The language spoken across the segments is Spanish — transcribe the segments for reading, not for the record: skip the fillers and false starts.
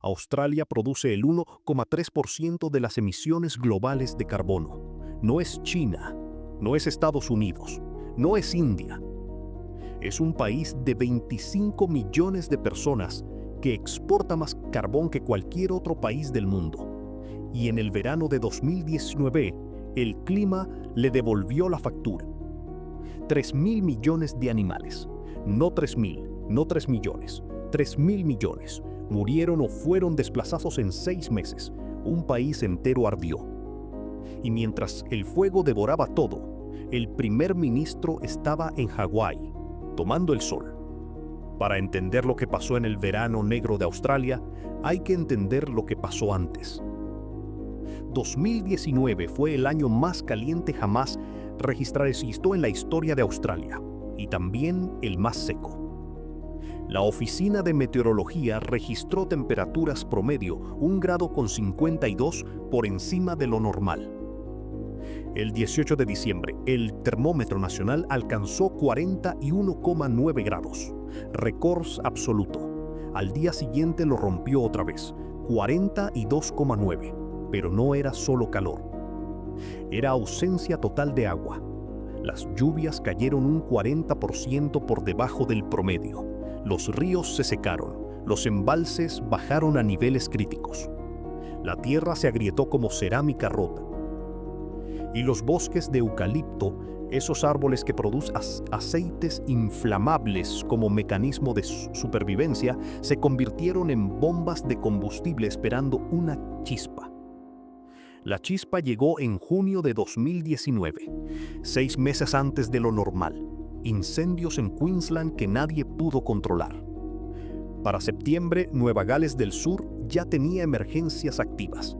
Australia produce el 1,3% de las emisiones globales de carbono. No es China, no es Estados Unidos, no es India. Es un país de 25 millones de personas que exporta más carbón que cualquier otro país del mundo. Y en el verano de 2019, el clima le devolvió la factura. 3.000 millones de animales, no 3.000, no 3 millones, 3.000 millones, murieron o fueron desplazados en 6 meses. Un país entero ardió. Y mientras el fuego devoraba todo, el primer ministro estaba en Hawái, tomando el sol. Para entender lo que pasó en el verano negro de Australia, hay que entender lo que pasó antes. 2019 fue el año más caliente jamás registrado en la historia de Australia, y también el más seco. La Oficina de Meteorología registró temperaturas promedio 1,52 grados por encima de lo normal. El 18 de diciembre, el termómetro nacional alcanzó 41,9 grados, récord absoluto. Al día siguiente lo rompió otra vez, 42,9, pero no era solo calor. Era ausencia total de agua. Las lluvias cayeron un 40% por debajo del promedio. Los ríos se secaron, los embalses bajaron a niveles críticos. La tierra se agrietó como cerámica rota. Y los bosques de eucalipto, esos árboles que producen aceites inflamables como mecanismo de supervivencia, se convirtieron en bombas de combustible esperando una chispa. La chispa llegó en junio de 2019, 6 meses antes de lo normal. Incendios en Queensland que nadie pudo controlar. Para septiembre, Nueva Gales del Sur ya tenía emergencias activas.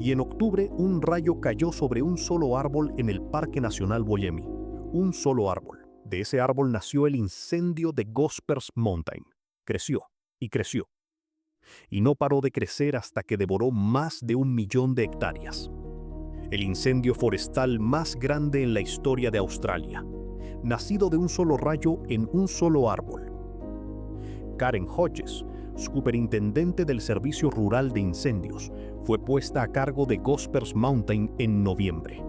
Y en octubre, un rayo cayó sobre un solo árbol en el Parque Nacional Woyemi. Un solo árbol. De ese árbol nació el incendio de Gospers Mountain. Creció y creció. Y no paró de crecer hasta que devoró más de 1 millón de hectáreas. El incendio forestal más grande en la historia de Australia. Nacido de un solo rayo en un solo árbol. Karen Hodges, superintendente del Servicio Rural de Incendios, fue puesta a cargo de Gospers Mountain en noviembre.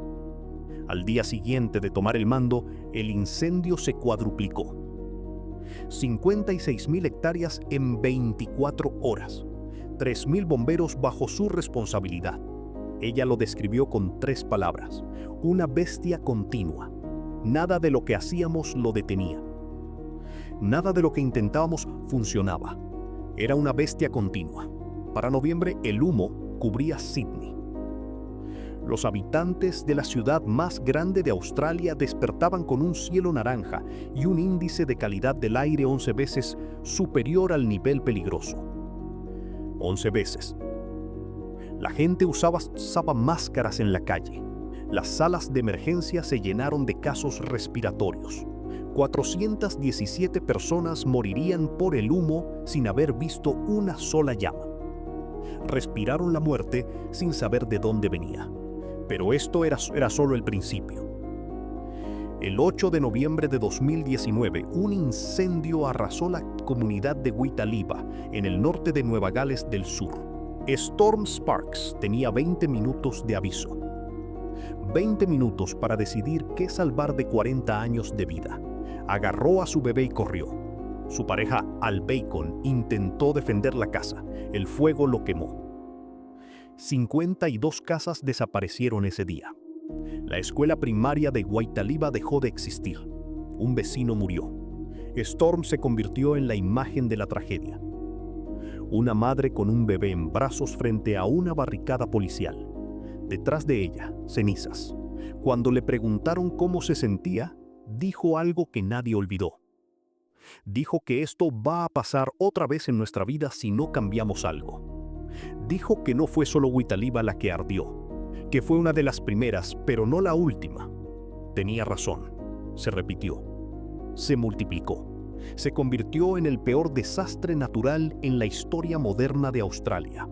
Al día siguiente de tomar el mando, el incendio se cuadruplicó. 56.000 hectáreas en 24 horas. 3.000 bomberos bajo su responsabilidad. Ella lo describió con 3 palabras: una bestia continua. Nada de lo que hacíamos lo detenía. Nada de lo que intentábamos funcionaba. Era una bestia continua. Para noviembre, el humo cubría Sydney. Los habitantes de la ciudad más grande de Australia despertaban con un cielo naranja y un índice de calidad del aire 11 veces superior al nivel peligroso. 11 veces. La gente usaba máscaras en la calle. Las salas de emergencia se llenaron de casos respiratorios. 417 personas morirían por el humo sin haber visto una sola llama. Respiraron la muerte sin saber de dónde venía. Pero esto era solo el principio. El 8 de noviembre de 2019, un incendio arrasó la comunidad de Wittaliba, en el norte de Nueva Gales del Sur. Storm Sparks tenía 20 minutos de aviso. 20 minutos para decidir qué salvar de 40 años de vida. Agarró a su bebé y corrió. Su pareja, Al Bacon, intentó defender la casa. El fuego lo quemó. 52 casas desaparecieron ese día. La escuela primaria de Wittaliba dejó de existir. Un vecino murió. Storm se convirtió en la imagen de la tragedia. Una madre con un bebé en brazos frente a una barricada policial. Detrás de ella, cenizas. Cuando le preguntaron cómo se sentía, dijo algo que nadie olvidó. Dijo que esto va a pasar otra vez en nuestra vida si no cambiamos algo. Dijo que no fue solo Wittaliba la que ardió, que fue una de las primeras, pero no la última. Tenía razón. Se repitió. Se multiplicó. Se convirtió en el peor desastre natural en la historia moderna de Australia.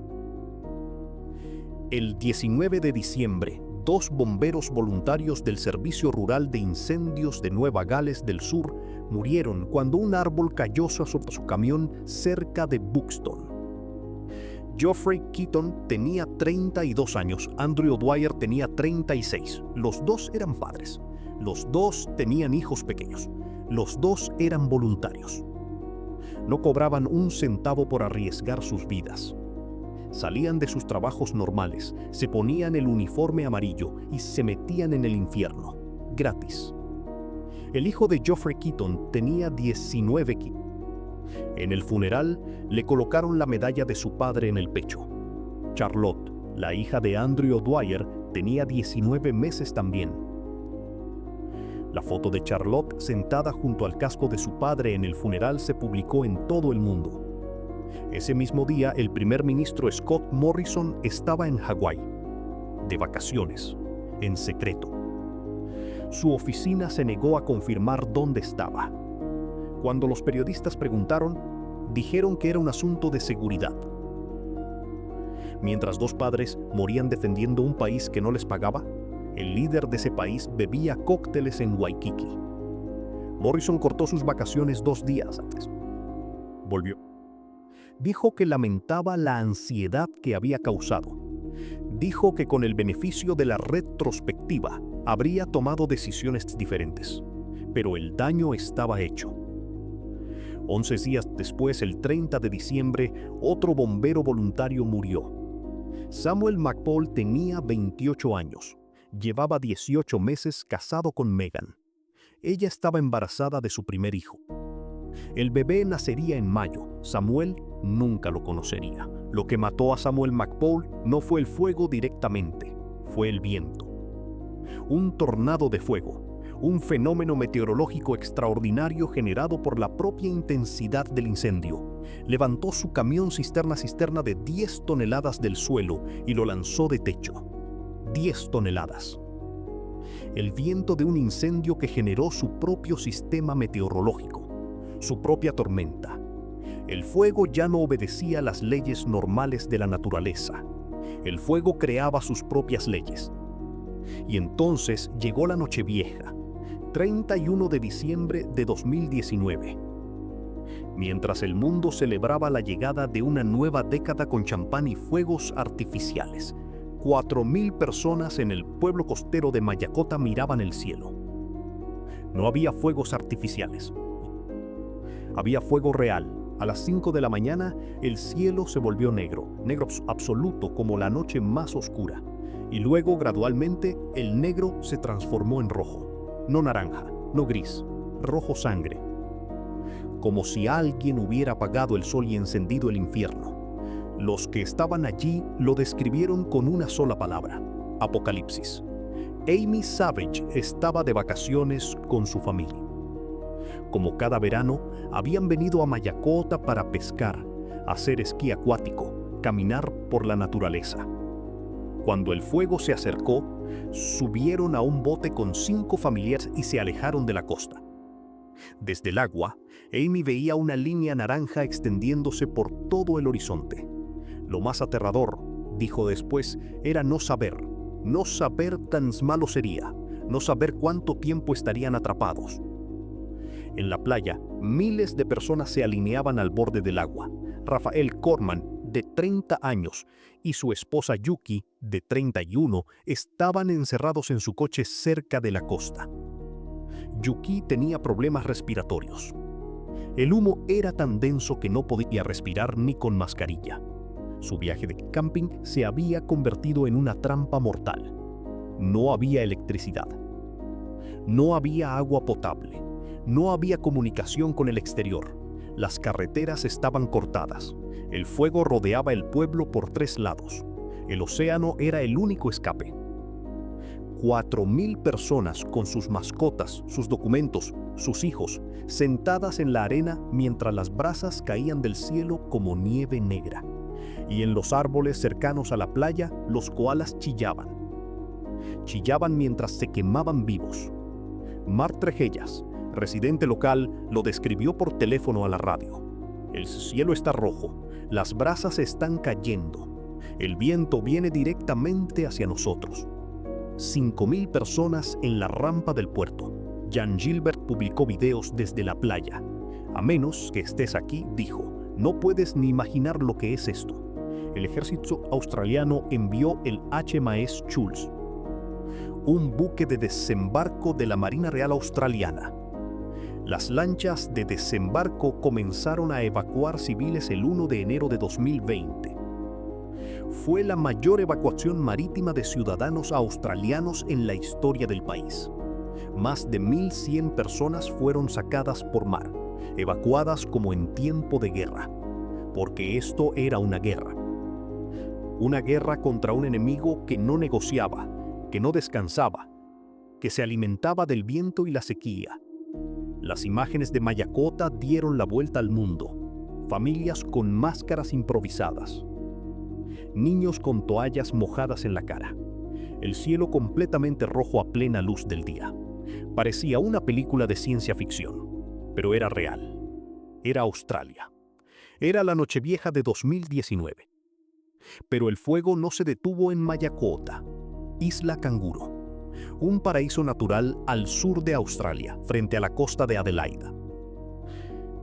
El 19 de diciembre, 2 bomberos voluntarios del Servicio Rural de Incendios de Nueva Gales del Sur murieron cuando un árbol cayó sobre su camión cerca de Buxton. Geoffrey Keaton tenía 32 años, Andrew Dwyer tenía 36. Los dos eran padres. Los dos tenían hijos pequeños. Los dos eran voluntarios. No cobraban un centavo por arriesgar sus vidas. Salían de sus trabajos normales, se ponían el uniforme amarillo y se metían en el infierno, gratis. El hijo de Geoffrey Keaton tenía 19 años. En el funeral le colocaron la medalla de su padre en el pecho. Charlotte, la hija de Andrew Dwyer, tenía 19 meses también. La foto de Charlotte sentada junto al casco de su padre en el funeral se publicó en todo el mundo. Ese mismo día, el primer ministro Scott Morrison estaba en Hawái, de vacaciones, en secreto. Su oficina se negó a confirmar dónde estaba. Cuando los periodistas preguntaron, dijeron que era un asunto de seguridad. Mientras dos padres morían defendiendo un país que no les pagaba, el líder de ese país bebía cócteles en Waikiki. Morrison cortó sus vacaciones 2 días antes. Volvió. Dijo que lamentaba la ansiedad que había causado. Dijo que con el beneficio de la retrospectiva habría tomado decisiones diferentes, pero el daño estaba hecho. 11 días después, el 30 de diciembre, otro bombero voluntario murió. Samuel McPaul tenía 28 años. Llevaba 18 meses casado con Megan. Ella estaba embarazada de su primer hijo. El bebé nacería en mayo. Samuel nunca lo conocería. Lo que mató a Samuel McPaul no fue el fuego directamente, fue el viento. Un tornado de fuego, un fenómeno meteorológico extraordinario generado por la propia intensidad del incendio, levantó su camión cisterna de 10 toneladas del suelo y lo lanzó de techo. 10 toneladas. El viento de un incendio que generó su propio sistema meteorológico, su propia tormenta. El fuego ya no obedecía las leyes normales de la naturaleza. El fuego creaba sus propias leyes. Y entonces llegó la Nochevieja, 31 de diciembre de 2019. Mientras el mundo celebraba la llegada de una nueva década con champán y fuegos artificiales, 4,000 personas en el pueblo costero de Mayakota miraban el cielo. No había fuegos artificiales. Había fuego real. A las 5 de la mañana, el cielo se volvió negro, negro absoluto como la noche más oscura. Y luego, gradualmente, el negro se transformó en rojo. No naranja, no gris, rojo sangre. Como si alguien hubiera apagado el sol y encendido el infierno. Los que estaban allí lo describieron con una sola palabra: apocalipsis. Amy Savage estaba de vacaciones con su familia. Como cada verano, habían venido a Mayakota para pescar, hacer esquí acuático, caminar por la naturaleza. Cuando el fuego se acercó, subieron a un bote con 5 familiares y se alejaron de la costa. Desde el agua, Amy veía una línea naranja extendiéndose por todo el horizonte. Lo más aterrador, dijo después, era no saber tan malo sería, no saber cuánto tiempo estarían atrapados. En la playa, miles de personas se alineaban al borde del agua. Rafael Corman, de 30 años, y su esposa Yuki, de 31, estaban encerrados en su coche cerca de la costa. Yuki tenía problemas respiratorios. El humo era tan denso que no podía respirar ni con mascarilla. Su viaje de camping se había convertido en una trampa mortal. No había electricidad. No había agua potable. No había comunicación con el exterior. Las carreteras estaban cortadas. El fuego rodeaba el pueblo por 3 lados. El océano era el único escape. 4,000 personas con sus mascotas, sus documentos, sus hijos, sentadas en la arena mientras las brasas caían del cielo como nieve negra. Y en los árboles cercanos a la playa, los koalas chillaban. Chillaban mientras se quemaban vivos. Mark Trejellas, residente local, lo describió por teléfono a la radio. El cielo está rojo, las brasas están cayendo. El viento viene directamente hacia nosotros. 5,000 personas en la rampa del puerto. Jan Gilbert publicó videos desde la playa. A menos que estés aquí, dijo, no puedes ni imaginar lo que es esto. el ejército australiano envió el HMS Chulz, un buque de desembarco de la Marina Real Australiana. Las lanchas de desembarco comenzaron a evacuar civiles el 1 de enero de 2020. Fue la mayor evacuación marítima de ciudadanos australianos en la historia del país. Más de 1.100 personas fueron sacadas por mar, evacuadas como en tiempo de guerra, porque esto era una guerra. Una guerra contra un enemigo que no negociaba, que no descansaba, que se alimentaba del viento y la sequía. Las imágenes de Mayakota dieron la vuelta al mundo. Familias con máscaras improvisadas. Niños con toallas mojadas en la cara. El cielo completamente rojo a plena luz del día. Parecía una película de ciencia ficción, pero era real. Era Australia. Era la Nochevieja de 2019. Pero el fuego no se detuvo en Mayakota, Isla Canguro, un paraíso natural al sur de Australia, frente a la costa de Adelaida.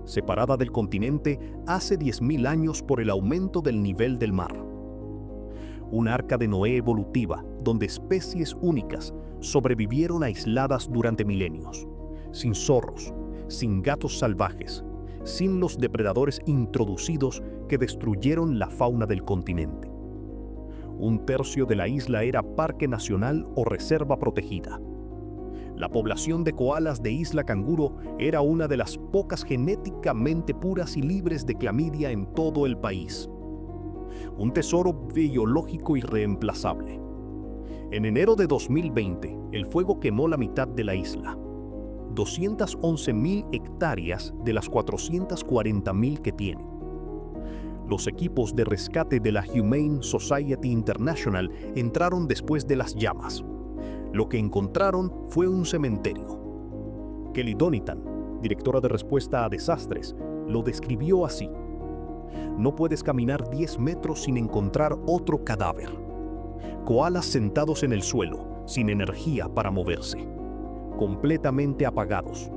Separada del continente hace 10.000 años por el aumento del nivel del mar. Una arca de Noé evolutiva, donde especies únicas sobrevivieron aisladas durante milenios, sin zorros, sin gatos salvajes, sin los depredadores introducidos que destruyeron la fauna del continente. Un tercio de la isla era parque nacional o reserva protegida. La población de koalas de Isla Canguro era una de las pocas genéticamente puras y libres de clamidia en todo el país. Un tesoro biológico irreemplazable. En enero de 2020, el fuego quemó la mitad de la isla. 211.000 hectáreas de las 440.000 que tiene. Los equipos de rescate de la Humane Society International entraron después de las llamas. Lo que encontraron fue un cementerio. Kelly Donitan, directora de respuesta a desastres, lo describió así: no puedes caminar 10 metros sin encontrar otro cadáver. Koalas sentados en el suelo, sin energía para moverse. Completamente apagados.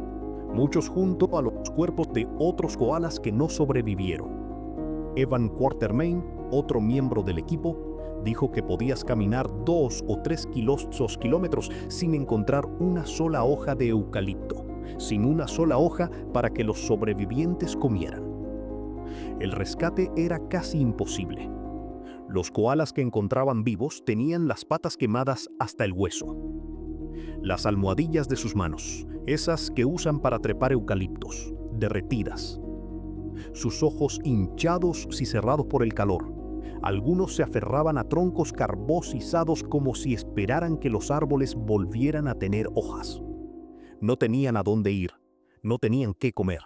Muchos junto a los cuerpos de otros koalas que no sobrevivieron. Evan Quatermain, otro miembro del equipo, dijo que podías caminar 2 o 3 kilómetros sin encontrar una sola hoja de eucalipto, sin una sola hoja para que los sobrevivientes comieran. El rescate era casi imposible. Los koalas que encontraban vivos tenían las patas quemadas hasta el hueso. Las almohadillas de sus manos, esas que usan para trepar eucaliptos, derretidas. Sus ojos hinchados y cerrados por el calor. Algunos se aferraban a troncos carbonizados como si esperaran que los árboles volvieran a tener hojas. No tenían a dónde ir, no tenían qué comer.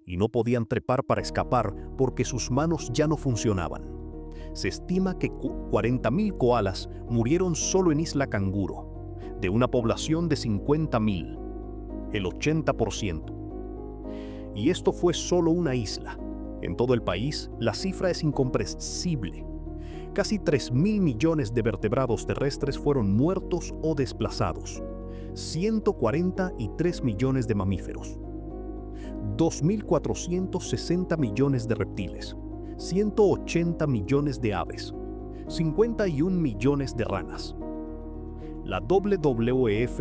Y no podían trepar para escapar porque sus manos ya no funcionaban. Se estima que 40.000 koalas murieron solo en Isla Canguro, de una población de 50.000, el 80%. Y esto fue solo una isla. En todo el país, la cifra es incomprensible. Casi 3.000 millones de vertebrados terrestres fueron muertos o desplazados. 143 millones de mamíferos. 2.460 millones de reptiles. 180 millones de aves. 51 millones de ranas. La WWF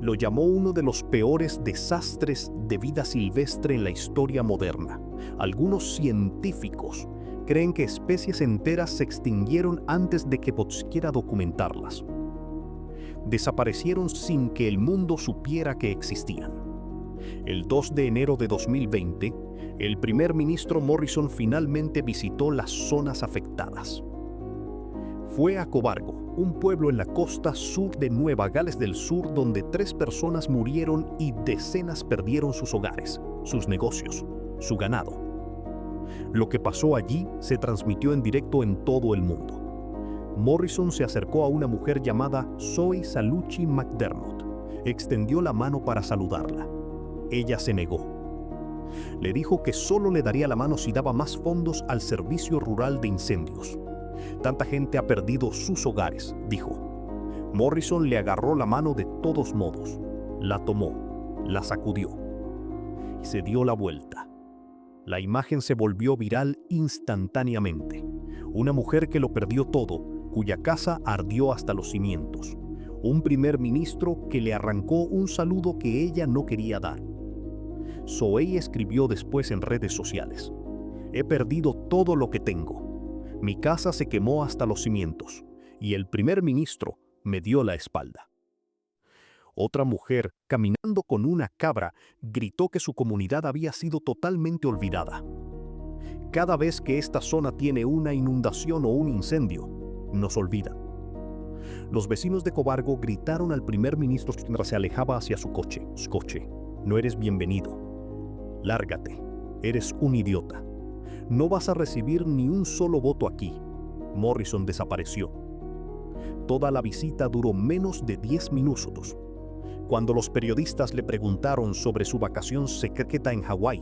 lo llamó uno de los peores desastres de vida silvestre en la historia moderna. Algunos científicos creen que especies enteras se extinguieron antes de que pudiera documentarlas. Desaparecieron sin que el mundo supiera que existían. El 2 de enero de 2020, el primer ministro Morrison finalmente visitó las zonas afectadas. Fue a Cobargo, un pueblo en la costa sur de Nueva Gales del Sur donde 3 personas murieron y decenas perdieron sus hogares, sus negocios, su ganado. Lo que pasó allí se transmitió en directo en todo el mundo. Morrison se acercó a una mujer llamada Zoe Salucci McDermott. Extendió la mano para saludarla. Ella se negó. Le dijo que solo le daría la mano si daba más fondos al Servicio Rural de Incendios. Tanta gente ha perdido sus hogares, dijo. Morrison le agarró la mano de todos modos. La tomó, la sacudió y se dio la vuelta. La imagen se volvió viral instantáneamente. Una mujer que lo perdió todo, cuya casa ardió hasta los cimientos. Un primer ministro que le arrancó un saludo que ella no quería dar. Zoe escribió después en redes sociales: «He perdido todo lo que tengo. Mi casa se quemó hasta los cimientos y el primer ministro me dio la espalda». Otra mujer, caminando con una cabra, gritó que su comunidad había sido totalmente olvidada. Cada vez que esta zona tiene una inundación o un incendio, nos olvidan. Los vecinos de Cobargo gritaron al primer ministro mientras se alejaba hacia su coche: «Coche, no eres bienvenido. Lárgate, eres un idiota. No vas a recibir ni un solo voto aquí». Morrison desapareció. Toda la visita duró menos de 10 minutos. Cuando los periodistas le preguntaron sobre su vacación secreta en Hawái,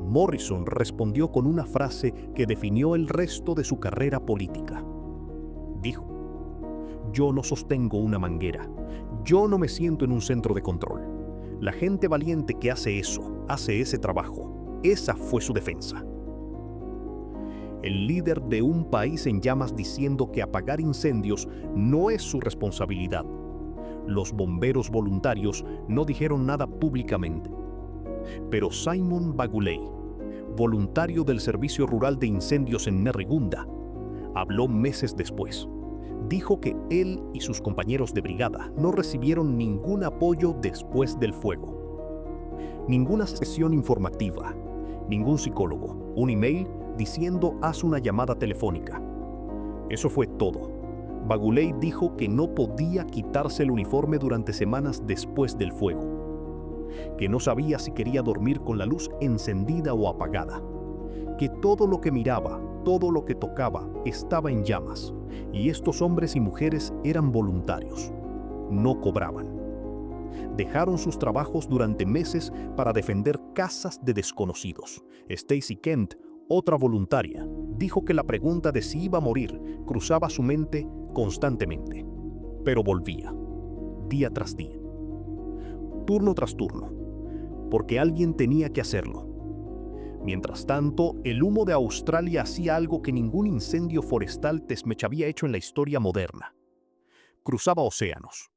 Morrison respondió con una frase que definió el resto de su carrera política. Dijo: «Yo no sostengo una manguera. Yo no me siento en un centro de control. La gente valiente que hace eso, hace ese trabajo». Esa fue su defensa. El líder de un país en llamas diciendo que apagar incendios no es su responsabilidad. Los bomberos voluntarios no dijeron nada públicamente. Pero Simon Baguley, voluntario del Servicio Rural de Incendios en Nerrigunda, habló meses después. Dijo que él y sus compañeros de brigada no recibieron ningún apoyo después del fuego. Ninguna sesión informativa, ningún psicólogo, un email diciendo haz una llamada telefónica. Eso fue todo. Baguley dijo que no podía quitarse el uniforme durante semanas después del fuego, que no sabía si quería dormir con la luz encendida o apagada, que todo lo que miraba, todo lo que tocaba estaba en llamas, y estos hombres y mujeres eran voluntarios, no cobraban. Dejaron sus trabajos durante meses para defender casas de desconocidos. Stacy Kent, otra voluntaria, dijo que la pregunta de si iba a morir cruzaba su mente constantemente, pero volvía, día tras día, turno tras turno, porque alguien tenía que hacerlo. Mientras tanto, el humo de Australia hacía algo que ningún incendio forestal había hecho en la historia moderna. Cruzaba océanos.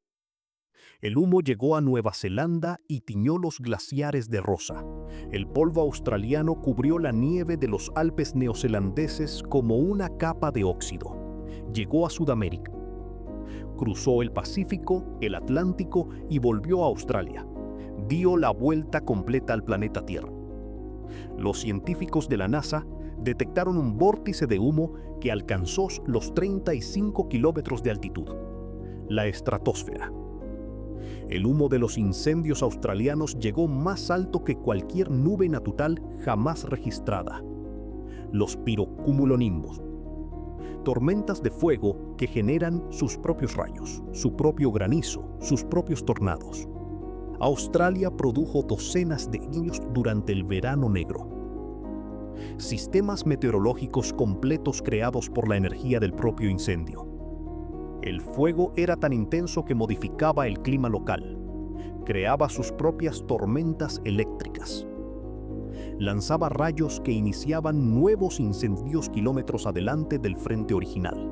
El humo llegó a Nueva Zelanda y tiñó los glaciares de rosa. El polvo australiano cubrió la nieve de los Alpes neozelandeses como una capa de óxido. Llegó a Sudamérica. Cruzó el Pacífico, el Atlántico y volvió a Australia. Dio la vuelta completa al planeta Tierra. Los científicos de la NASA detectaron un vórtice de humo que alcanzó los 35 kilómetros de altitud, la estratosfera. El humo de los incendios australianos llegó más alto que cualquier nube natural jamás registrada. Los pirocumulonimbus, tormentas de fuego que generan sus propios rayos, su propio granizo, sus propios tornados. Australia produjo docenas de ellos durante el verano negro. Sistemas meteorológicos completos creados por la energía del propio incendio. El fuego era tan intenso que modificaba el clima local, creaba sus propias tormentas eléctricas, lanzaba rayos que iniciaban nuevos incendios kilómetros adelante del frente original.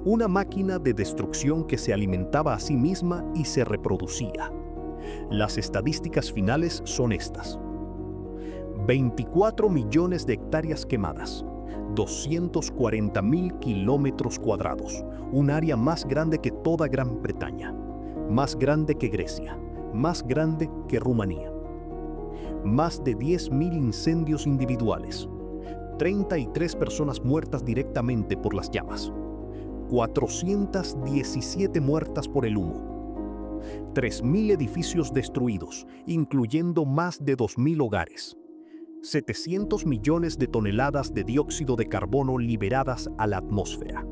Una máquina de destrucción que se alimentaba a sí misma y se reproducía. Las estadísticas finales son estas: 24 millones de hectáreas quemadas, 240.000 kilómetros cuadrados, un área más grande que toda Gran Bretaña, más grande que Grecia, más grande que Rumanía. Más de 10.000 incendios individuales, 33 personas muertas directamente por las llamas, 417 muertas por el humo, 3.000 edificios destruidos, incluyendo más de 2.000 hogares, 700 millones de toneladas de dióxido de carbono liberadas a la atmósfera,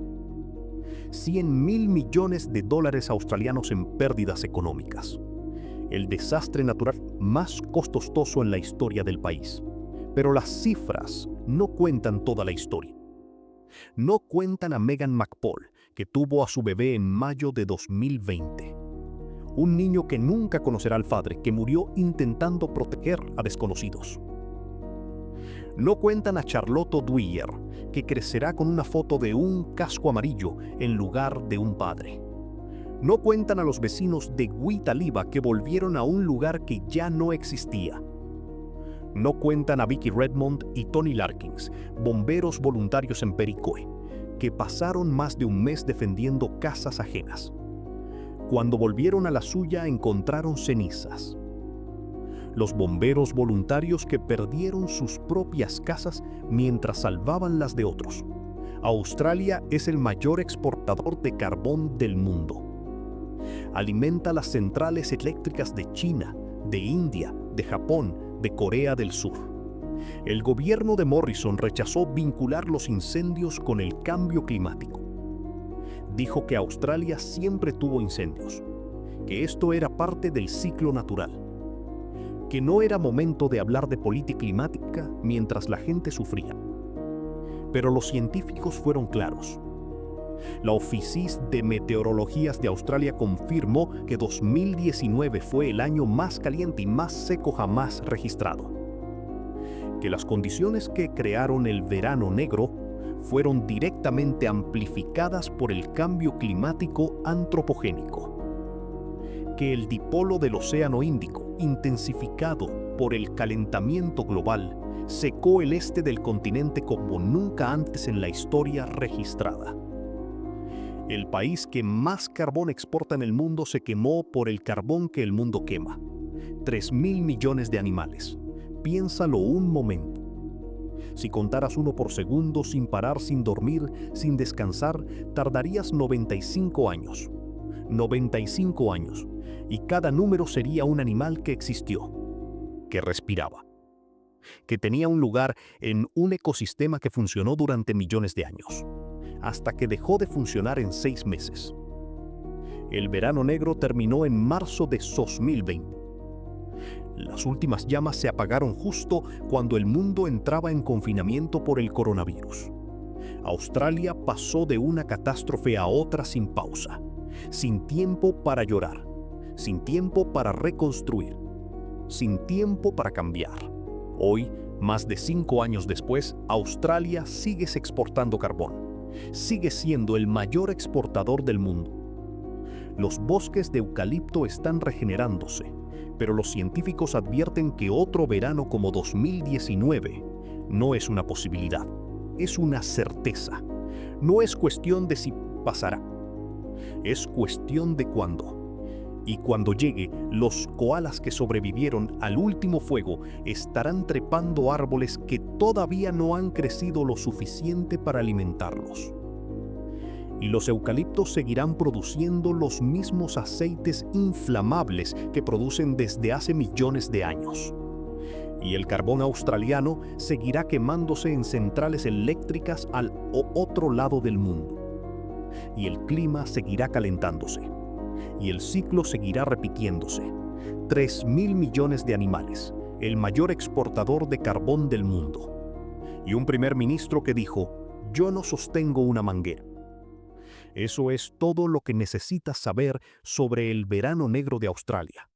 100.000 millones de dólares australianos en pérdidas económicas. El desastre natural más costoso en la historia del país. Pero las cifras no cuentan toda la historia. No cuentan a Megan McPaul, que tuvo a su bebé en mayo de 2020. Un niño que nunca conocerá al padre, que murió intentando proteger a desconocidos. No cuentan a Charlotte Dwyer, que crecerá con una foto de un casco amarillo en lugar de un padre. No cuentan a los vecinos de Huitaliva que volvieron a un lugar que ya no existía. No cuentan a Vicky Redmond y Tony Larkins, bomberos voluntarios en Pericoe, que pasaron más de un mes defendiendo casas ajenas. Cuando volvieron a la suya encontraron cenizas. Los bomberos voluntarios que perdieron sus propias casas mientras salvaban las de otros. Australia es el mayor exportador de carbón del mundo. Alimenta las centrales eléctricas de China, de India, de Japón, de Corea del Sur. El gobierno de Morrison rechazó vincular los incendios con el cambio climático. Dijo que Australia siempre tuvo incendios, que esto era parte del ciclo natural, que no era momento de hablar de política climática mientras la gente sufría. Pero los científicos fueron claros. La Oficina de Meteorologías de Australia confirmó que 2019 fue el año más caliente y más seco jamás registrado. Que las condiciones que crearon el verano negro fueron directamente amplificadas por el cambio climático antropogénico. Que el dipolo del Océano Índico, intensificado por el calentamiento global, secó el este del continente como nunca antes en la historia registrada. El país que más carbón exporta en el mundo se quemó por el carbón que el mundo quema. 3.000 millones de animales. Piénsalo un momento. Si contaras uno por segundo, sin parar, sin dormir, sin descansar, tardarías 95 años. 95 años. Y cada número sería un animal que existió, que respiraba, que tenía un lugar en un ecosistema que funcionó durante millones de años, hasta que dejó de funcionar en 6 meses. El verano negro terminó en marzo de 2020. Las últimas llamas se apagaron justo cuando el mundo entraba en confinamiento por el coronavirus. Australia pasó de una catástrofe a otra sin pausa, sin tiempo para llorar, sin tiempo para reconstruir, sin tiempo para cambiar. Hoy, más de 5 años después, Australia sigue exportando carbón. Sigue siendo el mayor exportador del mundo. Los bosques de eucalipto están regenerándose, pero los científicos advierten que otro verano como 2019 no es una posibilidad, es una certeza. No es cuestión de si pasará, es cuestión de cuándo. Y cuando llegue, los koalas que sobrevivieron al último fuego estarán trepando árboles que todavía no han crecido lo suficiente para alimentarlos. Y los eucaliptos seguirán produciendo los mismos aceites inflamables que producen desde hace millones de años. Y el carbón australiano seguirá quemándose en centrales eléctricas al otro lado del mundo. Y el clima seguirá calentándose. Y el ciclo seguirá repitiéndose. 3.000 millones de animales, el mayor exportador de carbón del mundo. Y un primer ministro que dijo, yo no sostengo una manguera. Eso es todo lo que necesitas saber sobre el verano negro de Australia.